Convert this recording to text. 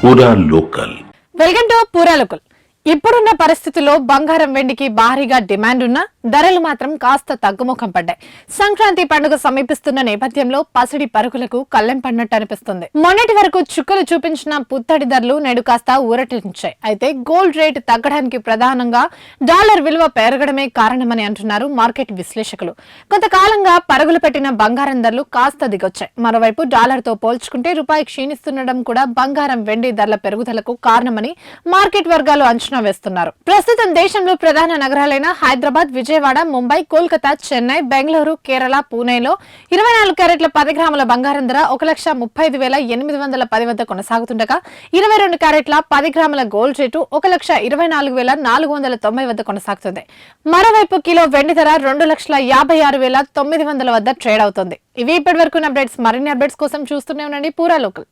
పూరా local. Welcome to పూరా local. ఇప్పుడున్న పరిస్థితుల్లో బంగారం వెండికి భారీగా డిమాండ్ ఉన్నా ధరలు మాత్రం కాస్త తగ్గుముఖం పడ్డాయి. సంక్రాంతి పండుగ సమీపిస్తున్న నేపథ్యంలో పసిడి పరుగులకు కళ్ళెం పడినట్టు అనిపిస్తుంది. మొన్నటి వరకు చుక్కలు చూపించిన పుత్తడి ధరలు నేడు కాస్త ఊరటించాయి. అయితే గోల్డ్ రేట్ తగ్గడానికి ప్రధానంగా డాలర్ విలువ పెరగడమే కారణమని అంటున్నారు మార్కెట్ విశ్లేషకులు. కొంతకాలంగా పరుగులు పెట్టిన బంగారం ధరలు కాస్త దిగొచ్చాయి. మరోవైపు డాలర్ తో పోల్చుకుంటే రూపాయి క్షీణిస్తుండడం కూడా బంగారం వెండి ధరల పెరుగుదలకు కారణమని మార్కెట్ వర్గాలు అంచనా వేస్తున్నారు. ప్రస్తుతం దేశంలో ప్రధాన నగరాలైన హైదరాబాద్, విజయవాడ, ముంబై, కోల్కతా, చెన్నై, బెంగళూరు, కేరళ, పూణేలో 24 క్యారెట్ల 10 గ్రాముల బంగారం ధర 1,35,810 వద్ద కొనసాగుతుండగా 22 క్యారెట్ల 10 గ్రాముల గోల్డ్ రేటు 1,24,490 వద్ద కొనసాగుతుంది. మరోవైపు కిలో వెండి ధర 2,56,900 వద్ద ట్రేడ్ అవుతుంది. ఇవి ఇప్పటి వరకు అప్డేట్స్. మరిన్ని అప్డేట్స్ కోసం చూస్తూనే ఉండండి పూరా లోకల్.